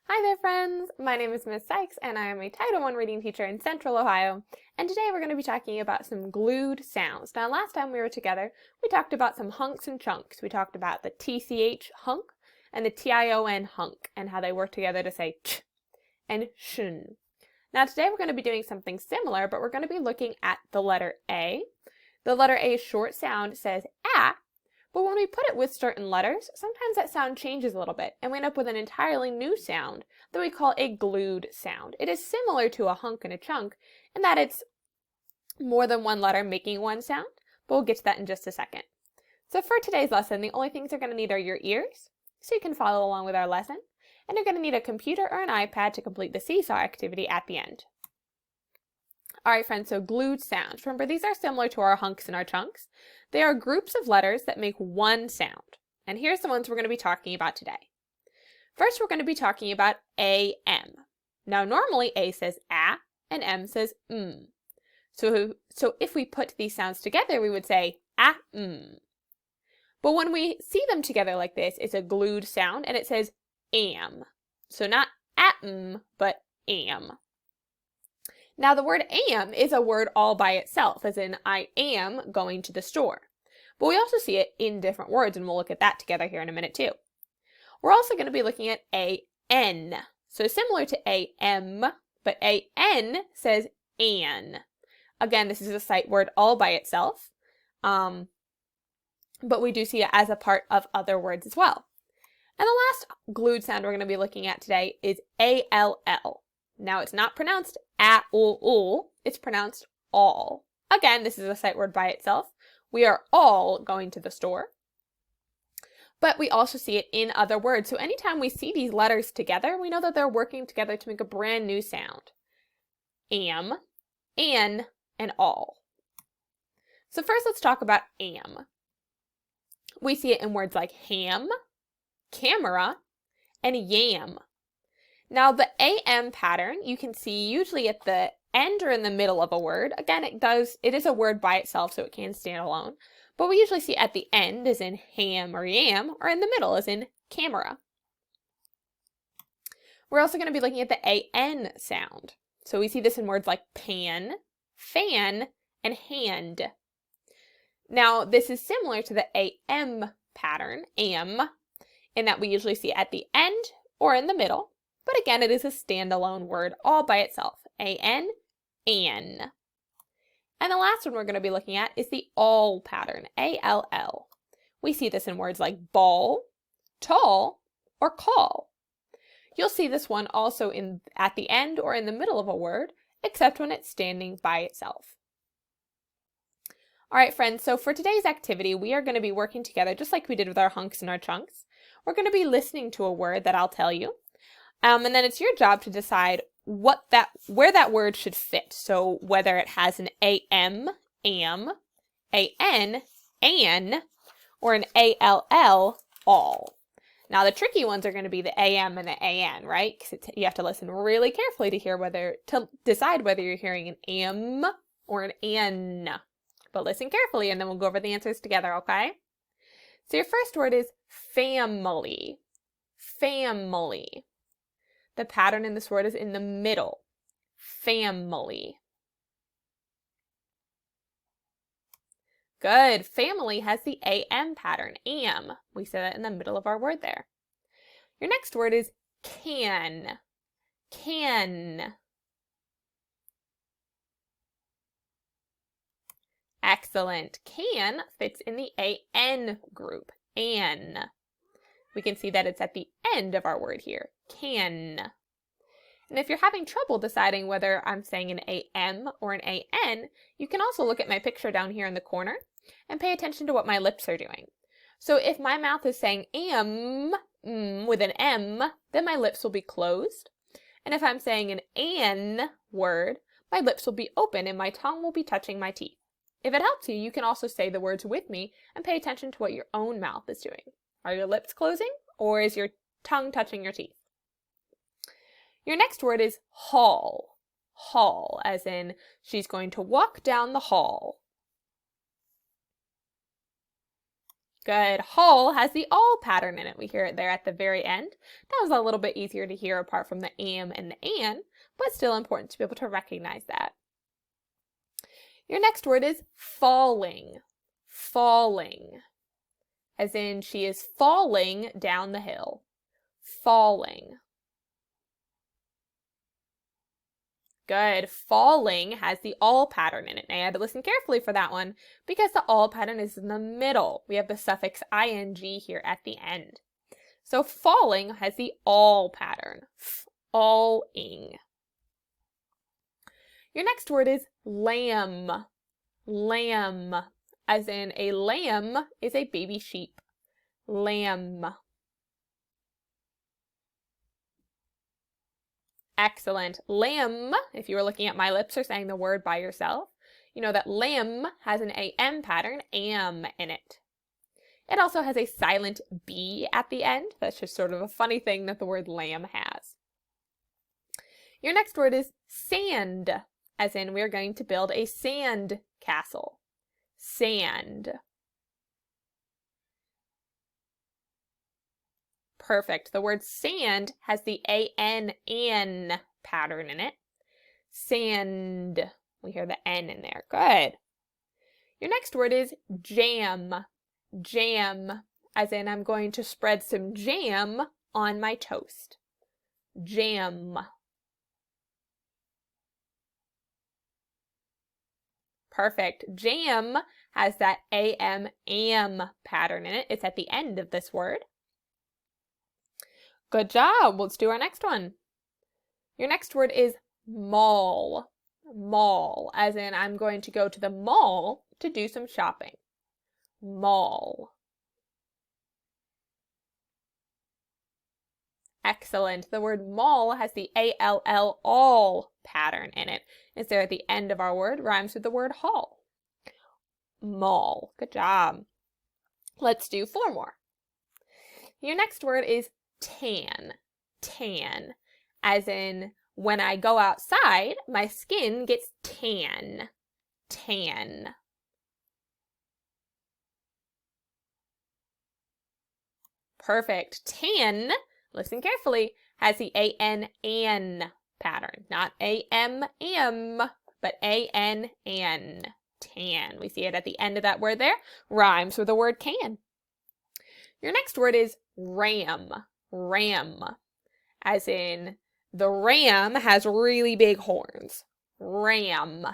Hi there, friends! My name is Miss Sykes, and I am a Title I reading teacher in Central Ohio. And today we're going to be talking about some glued sounds. Now, last time we were together, we talked about some hunks and chunks. We talked about the TCH hunk and the TION hunk, and how they work together to say ch and shun. Now, today we're going to be doing something similar, but we're going to be looking at the letter A. The letter A's short sound says ah, but when we put it with certain letters, sometimes that sound changes a little bit, and we end up with an entirely new sound that we call a glued sound. It is similar to a hunk and a chunk in that it's more than one letter making one sound, but we'll get to that in just a second. So for today's lesson, the only things you're going to need are your ears, so you can follow along with our lesson, and you're going to need a computer or an iPad to complete the seesaw activity at the end. Alright friends, so glued sounds. Remember, these are similar to our hunks and our chunks. They are groups of letters that make one sound. And here's the ones we're going to be talking about today. First, we're going to be talking about A-M. Now, normally A says ah and M says mm. So if we put these sounds together, we would say ah-mm. But when we see them together like this, it's a glued sound and it says am. So not ah-mm, but am. Now the word am is a word all by itself, as in I am going to the store. But we also see it in different words, and we'll look at that together here in a minute too. We're also going to be looking at an. So similar to am, but an says an. Again, this is a sight word all by itself, but we do see it as a part of other words as well. And the last glued sound we're going to be looking at today is all. Now, it's not pronounced a-ul, it's pronounced all. Again, this is a sight word by itself. We are all going to the store. But we also see it in other words. So anytime we see these letters together, we know that they're working together to make a brand new sound. Am, an, and all. So first, let's talk about am. We see it in words like ham, camera, and yam. Now the AM pattern you can see usually at the end or in the middle of a word. Again, it is a word by itself, so it can stand alone. But we usually see it at the end as in ham or yam, or in the middle as in camera. We're also going to be looking at the AN sound. So we see this in words like pan, fan, and hand. Now this is similar to the AM pattern, am, in that we usually see it at the end or in the middle. But again, it is a standalone word all by itself. An, an. And the last one we're going to be looking at is the all pattern, ALL. We see this in words like ball, tall, or call. You'll see this one also at the end or in the middle of a word, except when it's standing by itself. All right, friends, so for today's activity, we are going to be working together just like we did with our hunks and our chunks. We're going to be listening to a word that I'll tell you. And then it's your job to decide where that word should fit. So whether it has an am, an, an, or an all, all. Now the tricky ones are going to be the am and the an, right? Because you have to listen really carefully to decide whether you're hearing an am or an an. But listen carefully, and then we'll go over the answers together, okay? So your first word is family. Family. The pattern in this word is in the middle. Family. Good. Family has the AM pattern. Am. We say that in the middle of our word there. Your next word is can. Can. Excellent. Can fits in the AN group. An. We can see that it's at the end of our word here. Can. And if you're having trouble deciding whether I'm saying an AM or an AN, you can also look at my picture down here in the corner and pay attention to what my lips are doing. So if my mouth is saying am with an M, then my lips will be closed. And if I'm saying an word, my lips will be open and my tongue will be touching my teeth. If it helps you, you can also say the words with me and pay attention to what your own mouth is doing. Are your lips closing, or is your tongue touching your teeth? Your next word is hall. Hall, as in she's going to walk down the hall. Good. Hall has the all pattern in it. We hear it there at the very end. That was a little bit easier to hear apart from the am and the an, but still important to be able to recognize that. Your next word is falling. Falling. As in, she is falling down the hill. Falling. Good. Falling has the all pattern in it. Now you had to listen carefully for that one because the all pattern is in the middle. We have the suffix ing here at the end. So falling has the all pattern. All-ing. Your next word is lamb. Lamb. As in, a lamb is a baby sheep. Lamb. Excellent. Lamb, if you were looking at my lips or saying the word by yourself, you know that lamb has an am pattern, am, in it. It also has a silent B at the end. That's just sort of a funny thing that the word lamb has. Your next word is sand, as in we're going to build a sand castle. Sand. Perfect. The word sand has the an pattern in it. Sand. We hear the N in there. Good. Your next word is jam. Jam. As in, I'm going to spread some jam on my toast. Jam. Perfect. Jam has that am pattern in it. It's at the end of this word. Good job. Let's do our next one. Your next word is mall. Mall, as in I'm going to go to the mall to do some shopping. Mall. Excellent. The word mall has the all, all pattern in it. It's there at the end of our word, rhymes with the word hall. Mall. Good job. Let's do 4 more. Your next word is tan. Tan. As in, when I go outside, my skin gets tan. Tan. Perfect. Tan, listen carefully, has the an pattern. Not am, but an. Tan. We see it at the end of that word there. Rhymes with the word can. Your next word is ram. Ram. As in, the ram has really big horns. Ram.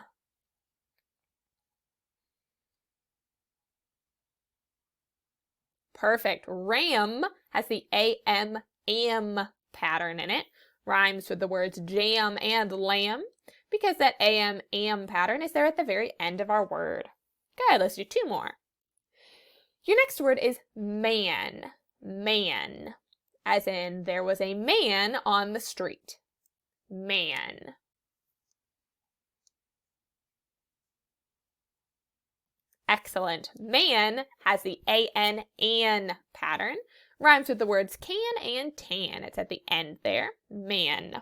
Perfect. Ram has the am pattern in it. Rhymes with the words jam and lamb because that am pattern is there at the very end of our word. Good, let's do 2 more. Your next word is man. Man. As in, there was a man on the street. Man. Excellent. Man has the an pattern. Rhymes with the words can and tan. It's at the end there. Man.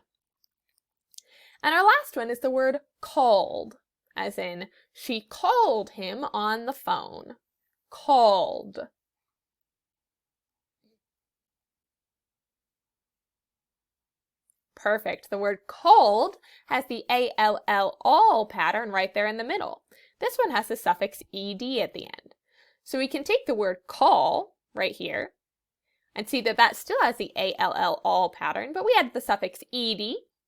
And our last one is the word called. As in, she called him on the phone. Called. Perfect. The word called has the all pattern right there in the middle. This one has the suffix ed at the end. So we can take the word call right here and see that that still has the all pattern, but we added the suffix ed,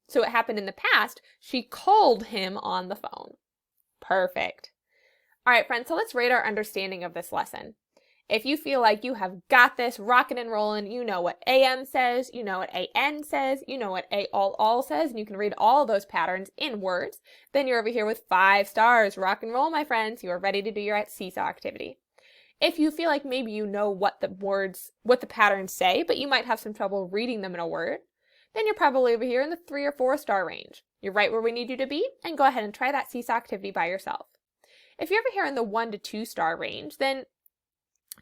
so it happened in the past. She called him on the phone. Perfect. All right, friends, so let's rate our understanding of this lesson. If you feel like you have got this rocking and rolling, you know what am says, you know what an says, you know what all says, and you can read all those patterns in words, then you're over here with 5 stars. Rock and roll, my friends. You are ready to do your seesaw activity. If you feel like maybe you know what the patterns say, but you might have some trouble reading them in a word, then you're probably over here in the 3 or 4 star range. You're right where we need you to be, and go ahead and try that seesaw activity by yourself. If you're over here in the 1 to 2 star range, then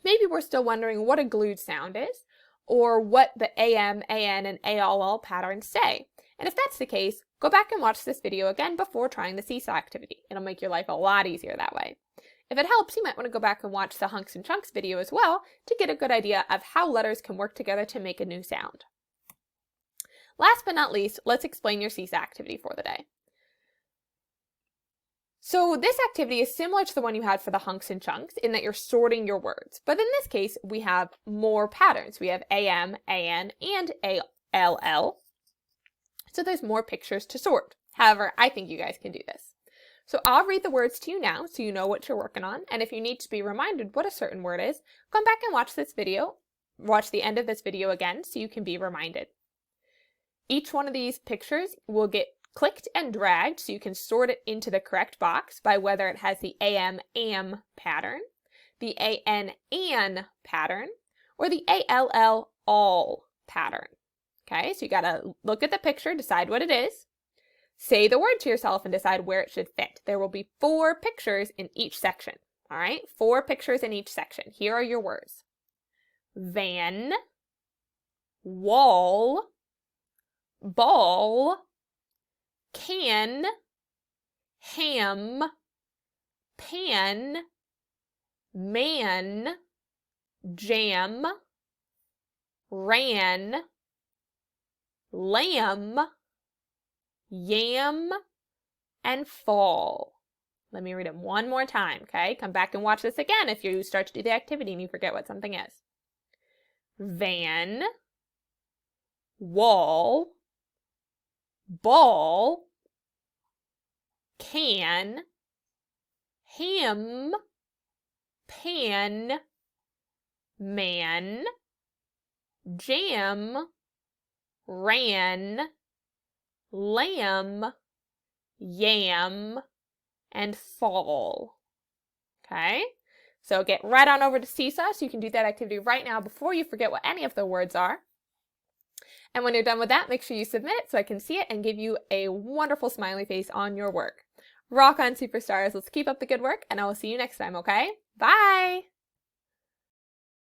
maybe we're still wondering what a glued sound is, or what the am, an, and all patterns say. And if that's the case, go back and watch this video again before trying the seesaw activity. It'll make your life a lot easier that way. If it helps, you might want to go back and watch the Hunks and Chunks video as well to get a good idea of how letters can work together to make a new sound. Last but not least, let's explain your Seesaw activity for the day. So this activity is similar to the one you had for the Hunks and Chunks in that you're sorting your words. But in this case, we have more patterns. We have AM, AN, and ALL. So there's more pictures to sort. However, I think you guys can do this. So I'll read the words to you now so you know what you're working on. And if you need to be reminded what a certain word is, come back and watch this video. Watch the end of this video again so you can be reminded. Each one of these pictures will get clicked and dragged so you can sort it into the correct box by whether it has the AM pattern, the AN pattern, or the ALL pattern. Okay, so you gotta look at the picture, decide what it is, say the word to yourself, and decide where it should fit. There will be 4 pictures in each section. All right, 4 pictures in each section. Here are your words: van, wall, ball, can, ham, pan, man, jam, ran, lamb, yam, and fall. Let me read it one more time, okay? Come back and watch this again if you start to do the activity and you forget what something is. Van, wall, ball, can, ham, pan, man, jam, ran, lamb, yam, and fall. Okay? So get right on over to Seesaw so you can do that activity right now before you forget what any of the words are. And when you're done with that, make sure you submit it so I can see it and give you a wonderful smiley face on your work. Rock on, superstars. Let's keep up the good work, and I will see you next time, okay? Bye!